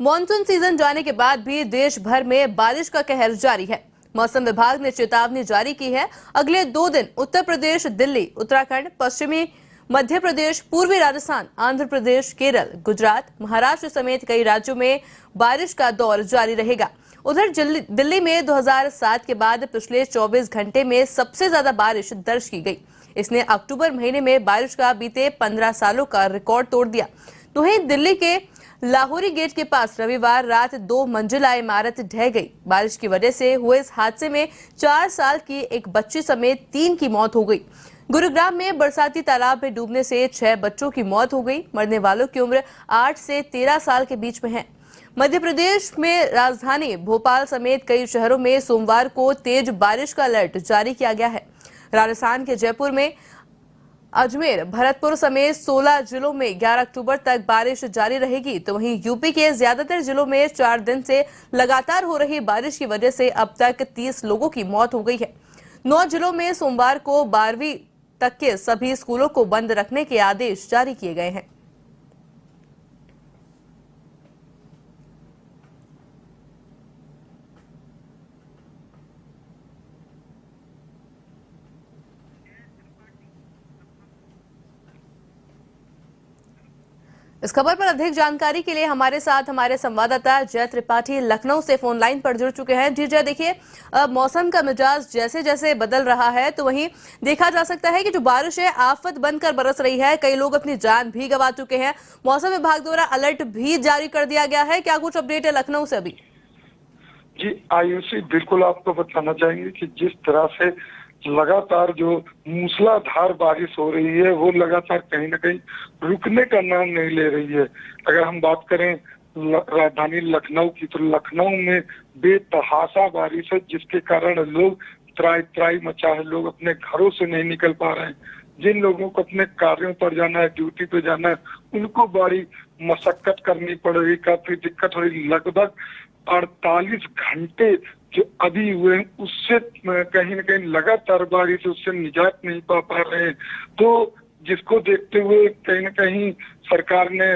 Monsoon season जाने के बाद भी देश भर में बारिश का कहर जारी है। मौसम विभाग ने चेतावनी जारी की है। अगले 2 दिन उत्तर प्रदेश, दिल्ली, उत्तराखंड, पश्चिमी मध्य प्रदेश, पूर्वी राजस्थान, आंध्र प्रदेश, केरल, गुजरात, महाराष्ट्र समेत कई राज्यों में बारिश का दौर जारी रहेगा। उधर दिल्ली में 2007 के बाद पिछले 24 घंटे में सबसे ज्यादा बारिश दर्ज की गई। इसने अक्टूबर महीने में बारिश का बीते 15 सालों का रिकॉर्ड तोड़ दिया। तो वहीं दिल्ली के लाहौरी गेट के पास रविवार रात 2 मंजिला इमारत ढह गई। बारिश की वजह से हुए इस हादसे में 4 साल की एक बच्ची समेत 3 की मौत हो गई। गुरुग्राम में बरसाती तालाब में डूबने से 6 बच्चों की मौत हो गई। मरने वालों की उम्र 8 से 13 साल के बीच में है। मध्य प्रदेश में राजधानी भोपाल समेत कई शहरों में सोमवार को तेज बारिश का अलर्ट जारी किया गया है। राजस्थान के जयपुर में, अजमेर, भरतपुर समेत 16 जिलों में 11 अक्टूबर तक बारिश जारी रहेगी। तो वहीं यूपी के ज्यादातर जिलों में 4 दिन से लगातार हो रही बारिश की वजह से अब तक 30 लोगों की मौत हो गई है। 9 जिलों में सोमवार को 12वीं तक के सभी स्कूलों को बंद रखने के आदेश जारी किए गए हैं। इस खबर पर अधिक जानकारी के लिए हमारे साथ हमारे संवाददाता जय त्रिपाठी लखनऊ से फोन लाइन पर जुड़ चुके हैं। जी जय, देखिए मौसम का मिजाज जैसे जैसे बदल रहा है तो वहीं देखा जा सकता है कि जो बारिश है आफत बनकर बरस रही है। कई लोग अपनी जान भी गंवा चुके हैं। मौसम विभाग द्वारा अलर्ट भी जारी कर दिया गया है। क्या कुछ अपडेट है लखनऊ से अभी? जी आयुषी, बिल्कुल आपको बताना चाहेंगे कि जिस तरह से लगातार जो मूसलाधार बारिश हो रही है वो लगातार कहीं ना कहीं रुकने का नाम नहीं ले रही है। अगर हम बात करें राजधानी लखनऊ की, तो लखनऊ में बेतहाशा बारिश है, जिसके कारण लोग त्राई त्राई मचा है। लोग अपने घरों से नहीं निकल पा रहे हैं। जिन लोगों को अपने कार्यों पर जाना है, ड्यूटी पे जाना है, उनको बड़ी मशक्कत करनी पड़ रही, काफी दिक्कत हो रही। लगभग 48 घंटे जो अभी हुए हैं उससे कहीं ना कहीं लगातार बारिश, उससे निजात नहीं पा रहे हैं। तो जिसको देखते हुए कहीं ना कहीं सरकार ने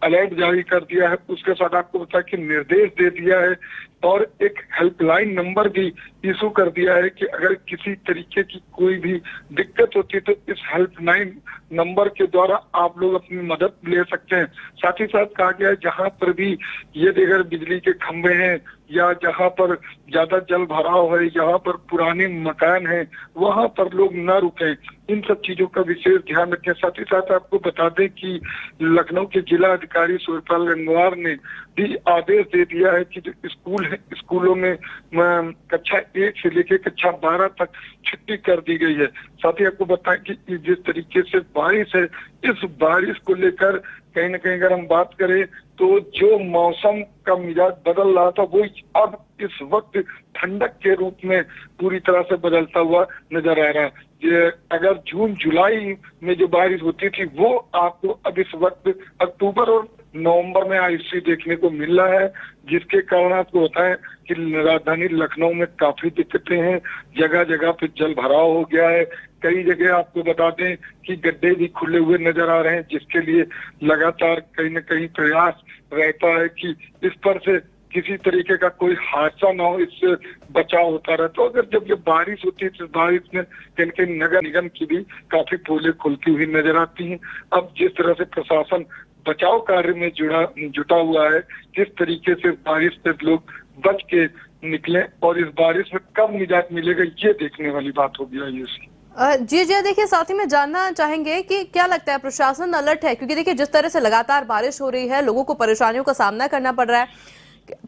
अलर्ट जारी कर दिया है। उसके साथ आपको बता कि निर्देश दे दिया है और एक हेल्पलाइन नंबर भी इशू कर दिया है कि अगर किसी तरीके की कोई भी दिक्कत होती है तो इस हेल्पलाइन नंबर के द्वारा आप लोग अपनी मदद ले सकते हैं। साथ ही साथ कहा गया है जहां पर भी ये अगर बिजली के खंभे हैं या जहां पर ज्यादा जल भराव है, यहाँ पर पुराने मकान हैं, वहां पर लोग न रुकें। इन सब चीजों का विशेष ध्यान रखें। साथ ही साथ आपको बता दें कि लखनऊ के जिला अधिकारी सूर्यपाल गंगवार ने भी आदेश दे दिया है कि जो स्कूल है, स्कूलों में कक्षा 1 से लेकर कक्षा 12 तक छुट्टी कर दी गई है। साथ ही आपको बताएं कि जिस तरीके से बारिश है, इस बारिश को लेकर कहीं ना कहीं अगर हम बात करें तो जो मौसम का मिजाज बदल रहा था वो अब इस वक्त ठंडक के रूप में पूरी तरह से बदलता हुआ नजर आ रहा है। अगर जून जुलाई में जो बारिश होती थी वो आपको अब इस वक्त अक्टूबर और नवंबर में आयुषी देखने को मिल रहा है, जिसके कारण आपको बताएं कि राजधानी लखनऊ में काफी दिक्कतें हैं। जगह जगह पे जल भराव हो गया है। कई जगह आपको बता दें कि गड्ढे भी खुले हुए नजर आ रहे हैं, जिसके लिए लगातार कहीं न कहीं प्रयास रहता है कि इस पर से किसी तरीके का कोई हादसा ना हो, इससे बचाव होता रहे। तो अगर जब ये बारिश होती है तो बारिश में कहीं न कहीं नगर निगम की भी काफी पोलें खुलती हुई नजर आती हैं। अब जिस तरह से प्रशासन बचाव कार्य में जुटा हुआ है, किस तरीके से बारिश से लोग बच के निकले और इस बारिश में कब निजात मिलेगा, ये देखने वाली बात होगी आयुषी। जी जी, देखिए साथ ही में जानना चाहेंगे कि क्या लगता है प्रशासन अलर्ट है? क्योंकि देखिए जिस तरह से लगातार बारिश हो रही है, लोगों को परेशानियों का सामना करना पड़ रहा है।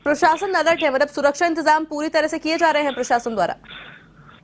प्रशासन अलर्ट है, मतलब सुरक्षा इंतजाम पूरी तरह से किए जा रहे हैं प्रशासन द्वारा?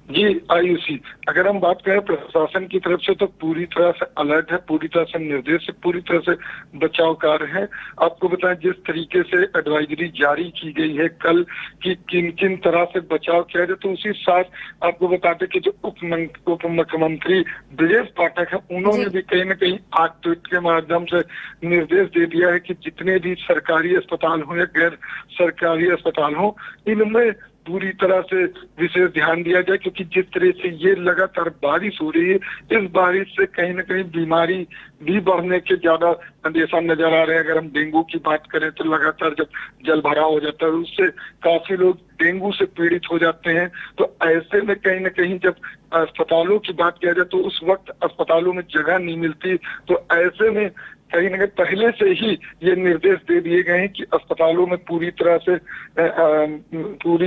जी आयुषी, अगर हम बात करें प्रशासन की तरफ से तो पूरी तरह से अलर्ट है, पूरी तरह से निर्देश है, पूरी तरह से बचाव कार्य है। आपको बताएं जिस तरीके से एडवाइजरी जारी की गई है कल कि किन किन तरह से बचाव किया जाए, तो उसी साथ आपको बताते कि जो उप मुख्यमंत्री ब्रजेश पाठक है, उन्होंने भी कहीं न कहीं आज ट्वीट के माध्यम से निर्देश दे दिया है कि जितने भी सरकारी अस्पताल हो या गैर सरकारी अस्पताल हो, इनमें पूरी तरह से विशेष ध्यान दिया जाए, क्योंकि जिस तरह से ये लगातार बारिश हो रही है, इस बारिश से कहीं ना कहीं बीमारी भी बढ़ने के ज्यादा संदेशा नजर आ रहे हैं। अगर हम डेंगू की बात करें तो लगातार जब जल भराव हो जाता है उससे काफी लोग डेंगू से पीड़ित हो जाते हैं। तो ऐसे में कहीं ना कहीं जब अस्पतालों की बात किया जाए तो उस वक्त अस्पतालों में जगह नहीं मिलती। तो ऐसे में कहीं ना कहीं पहले से ही ये निर्देश दे दिए गए हैं कि अस्पतालों में पूरी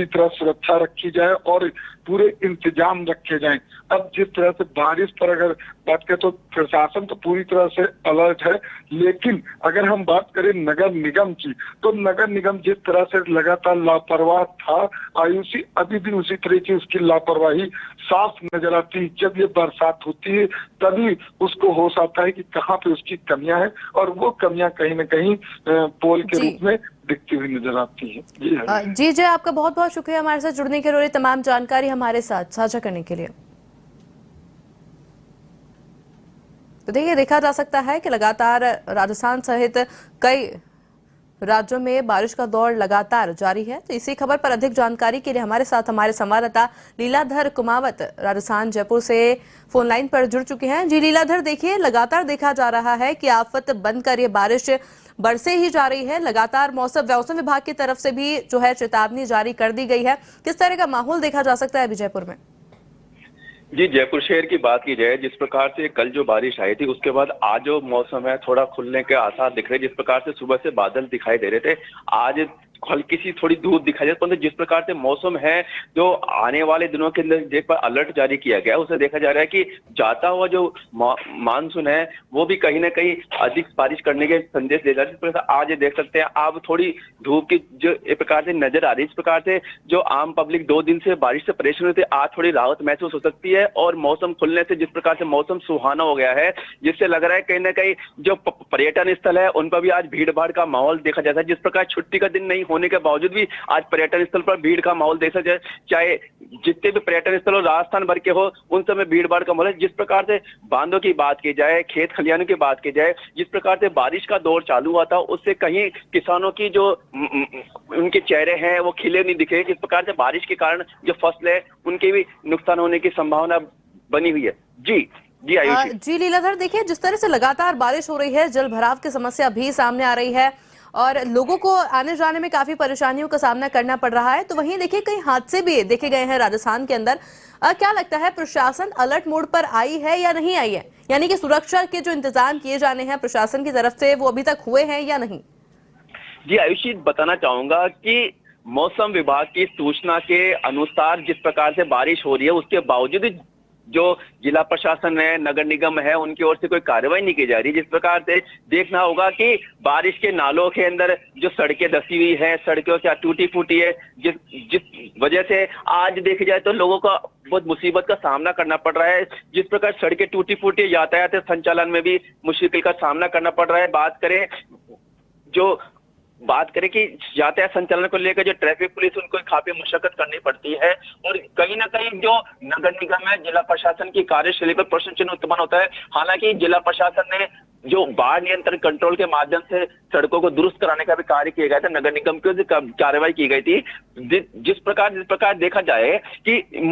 तरह सुरक्षा रखी जाए और पूरे इंतजाम रखे जाएं। अब जिस तरह से बारिश पर अगर बात करें तो प्रशासन तो पूरी तरह से अलर्ट है, लेकिन अगर हम बात करें नगर निगम की तो नगर निगम जिस तरह से लगातार लापरवाह था, आयुषी अभी भी उसी तरह की उसकी लापरवाही साफ नजर आती है। जब ये बरसात होती है तभी उसको होश आता है कि कहाँ पे उसकी कमियां हैं, और वो कमियां कहीं ना कहीं पोल के रूप में दिखती हुई नजर आती है। जी जय, आपका बहुत बहुत शुक्रिया हमारे साथ जुड़ने के लिए, तमाम जानकारी हमारे साथ साझा करने के लिए। तो देखिए, देखा जा सकता है कि लगातार राजस्थान सहित कई राज्यों में बारिश का दौर लगातार जारी है। तो इसी खबर पर अधिक जानकारी के लिए हमारे साथ हमारे संवाददाता लीलाधर कुमावत राजस्थान जयपुर से फोन लाइन पर जुड़ चुके हैं। जी लीलाधर, देखिए लगातार देखा जा रहा है कि आफत बनकर ये बारिश बरसे ही जा रही है। लगातार मौसम विभाग की तरफ से भी जो है चेतावनी जारी कर दी गई है। किस तरह का माहौल देखा जा सकता है अभी जयपुर में? जी, जयपुर शहर की बात की जाए, जिस प्रकार से कल जो बारिश आई थी उसके बाद आज जो मौसम है थोड़ा खुलने के आसार दिख रहे हैं। जिस प्रकार से सुबह से बादल दिखाई दे रहे थे, आज हल्की सी थोड़ी धूप दिखाई दे, परंतु जिस प्रकार से मौसम है जो आने वाले दिनों के अंदर देख पर अलर्ट जारी किया गया है, उसे देखा जा रहा है कि जाता हुआ जो मानसून है वो भी कहीं ना कहीं अधिक बारिश करने के संदेश दे रहा है। जिस प्रकार से आज देख सकते हैं आप थोड़ी धूप की जो एक प्रकार से नजर आ रही है। इस प्रकार से जो आम पब्लिक 2 दिन से बारिश से परेशान हुई थी, आज थोड़ी राहत महसूस हो सकती है। और मौसम खुलने से जिस प्रकार से मौसम सुहाना हो गया है, जिससे लग रहा है कहीं ना कहीं जो पर्यटन स्थल है उन पर भी आज भीड़ भाड़ का माहौल देखा जाता है। जिस प्रकार छुट्टी का दिन नहीं होने के बावजूद भी आज पर्यटन स्थल पर भीड़ का माहौल देखा जाए, चाहे जितने भी पर्यटन स्थल हो राजस्थान भर के हो, उन सब में भीड़ भाड़ का माहौल है। जिस प्रकार से बांधों की बात की जाए, खेत खलिहानों की बात की जाए, जिस प्रकार से बारिश का दौर चालू हुआ था उससे कहीं किसानों की जो उनके चेहरे हैं वो खिले नहीं दिखे। जिस प्रकार से बारिश के कारण जो फसल है उनके भी नुकसान होने की संभावना बनी हुई है। जी आयुषी। जी लीलाधर, देखिए जिस तरह से लगातार बारिश हो रही है, जल भराव की समस्या भी सामने आ रही है और लोगों को आने जाने में काफी परेशानियों का सामना करना पड़ रहा है। तो वहीं देखिए कई हादसे भी देखे गए हैं राजस्थान के अंदर। क्या लगता है, प्रशासन अलर्ट मोड पर आई है या नहीं आई है? यानी कि सुरक्षा के जो इंतजाम किए जाने हैं प्रशासन की तरफ से वो अभी तक हुए हैं या नहीं? जी आयुषी, बताना चाहूंगा कि मौसम विभाग की सूचना के अनुसार जिस प्रकार से बारिश हो रही है उसके बावजूद जो जिला प्रशासन है, नगर निगम है, उनकी ओर से कोई कार्रवाई नहीं की जा रही। जिस प्रकार से देखना होगा कि बारिश के नालों के अंदर जो सड़कें धसी हुई है, सड़कों से टूटी फूटी है, जिस वजह से आज देखी जाए तो लोगों को बहुत मुसीबत का सामना करना पड़ रहा है। जिस प्रकार सड़कें टूटी फूटी, यातायात संचालन में भी मुश्किल का सामना करना पड़ रहा है। बात करें कि यातायात संचालन को लेकर जो ट्रैफिक पुलिस उनको काफी मशक्कत करनी पड़ती है और कहीं ना कहीं जो नगर निगम है, जिला प्रशासन की कार्यशैली पर प्रश्न चिन्ह उत्पन्न होता है। हालांकि जिला प्रशासन ने जो बाढ़ नियंत्रण कंट्रोल के माध्यम से सड़कों को दुरुस्त कराने का भी कार्य किया गया था, नगर निगम की ओर से कार्रवाई की गई थी। जिस प्रकार देखा जाए कि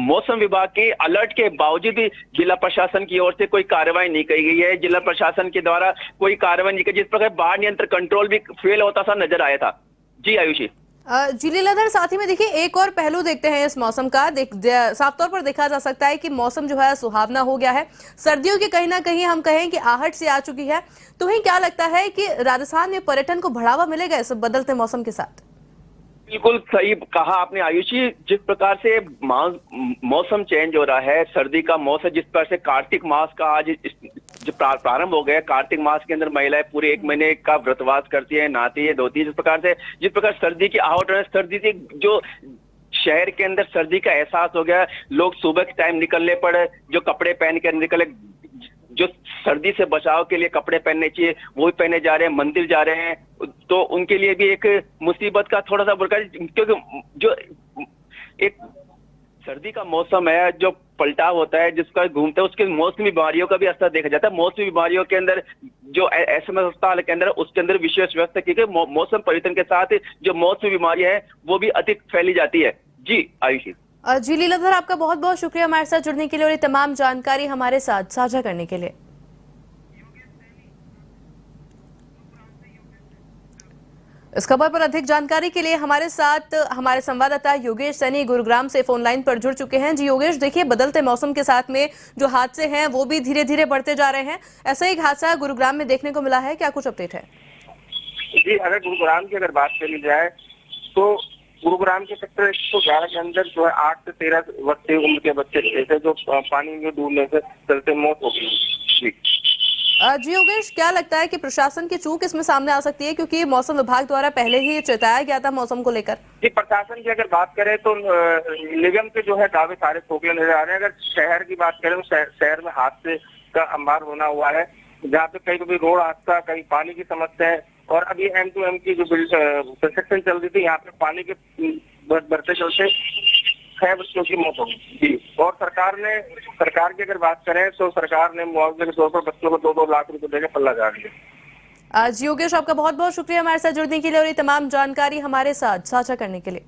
मौसम विभाग के अलर्ट के बावजूद भी जिला प्रशासन की ओर से कोई कार्रवाई नहीं की गई है, जिला प्रशासन के द्वारा कोई कार्रवाई नहीं की। जिस प्रकार बाढ़ नियंत्रण कंट्रोल भी फेल होता सा नजर आया था। जी आयुषी। जी लीलाधर, साथ ही में देखिए एक और पहलू देखते हैं इस मौसम का। साफ तौर पर देखा जा सकता है कि मौसम जो है सुहावना हो गया है। सर्दियों की कहीं ना कहीं हम कहें कि आहट सी आ चुकी है। तो वहीं क्या लगता है कि राजस्थान में पर्यटन को बढ़ावा मिलेगा इस बदलते मौसम के साथ? बिल्कुल सही कहा आपने आयुषी। जिस प्रकार से मौसम चेंज हो रहा है, सर्दी का मौसम, जिस प्रकार से कार्तिक मास का आज जो प्रारंभ हो गया, कार्तिक मास के अंदर महिलाएं पूरे 1 महीने का व्रतवास करती है, नहाती है, धोती है। जिस प्रकार सर्दी की आहट है, सर्दी से जो शहर के अंदर सर्दी का एहसास हो गया, लोग सुबह के टाइम निकलने पड़े, जो कपड़े पहन कर निकले, जो सर्दी से बचाव के लिए कपड़े पहनने चाहिए वो भी पहने जा रहे हैं, मंदिर जा रहे हैं, तो उनके लिए भी एक मुसीबत का थोड़ा सा बुरका, क्योंकि जो एक सर्दी का मौसम है, जो पलटाव होता है, जिसका घूमते हैं, उसके मौसमी बीमारियों का भी असर देखा जाता है। मौसमी बीमारियों के अंदर जो एसएमएस अस्पताल के अंदर उसके अंदर विशेष व्यवस्था की गई। मौसम परिवर्तन के साथ जो मौसमी बीमारियां हैं वो भी अधिक फैली जाती है। जी आयुषी। जी लीलाधर, आपका बहुत बहुत शुक्रिया हमारे साथ जुड़ने के लिए और ये तमाम जानकारी हमारे साथ साझा करने के लिए। इस खबर पर अधिक जानकारी के लिए हमारे साथ हमारे संवाददाता योगेश सैनी गुरुग्राम से फोन लाइन पर जुड़ चुके हैं। जी योगेश, देखिए बदलते मौसम के साथ में जो हादसे हैं वो भी धीरे धीरे बढ़ते जा रहे हैं। ऐसा एक हादसा गुरुग्राम में देखने को मिला है, क्या कुछ अपडेट है? जी, अगर गुरुग्राम की अगर बात करी जाए तो गुरुग्राम के सेक्टर 111 के अंदर जो है 8 से 13 वर्ष की उम्र के बच्चे थे जो पानी में डूबने से चलते मौत हो गई। जी जी योगेश, क्या लगता है कि प्रशासन की चूक इसमें सामने आ सकती है, क्योंकि मौसम विभाग द्वारा पहले ही चेताया गया था मौसम को लेकर? जी, प्रशासन की अगर बात करें तो निगम के जो है दावे सारे खोखले नजर आ रहे हैं। अगर शहर की बात करें तो शहर में हादसे का अंबार होना हुआ है, जहाँ पे कहीं कभी रोड हादसा, कहीं पानी की समस्या है। और अभी M2M की जो कंस्ट्रक्शन चल रही थी, यहाँ पे पानी के बढ़ते चलते 6 बच्चों की मौत हो गई। जी, और सरकार की अगर बात करें तो सरकार ने मुआवजे के तौर पर बच्चों को 2-2 लाख रुपए देकर पल्ला झाड़ दिया। जी योगेश, आपका बहुत बहुत शुक्रिया हमारे साथ जुड़ने के लिए और ये तमाम जानकारी हमारे साथ साझा करने के लिए।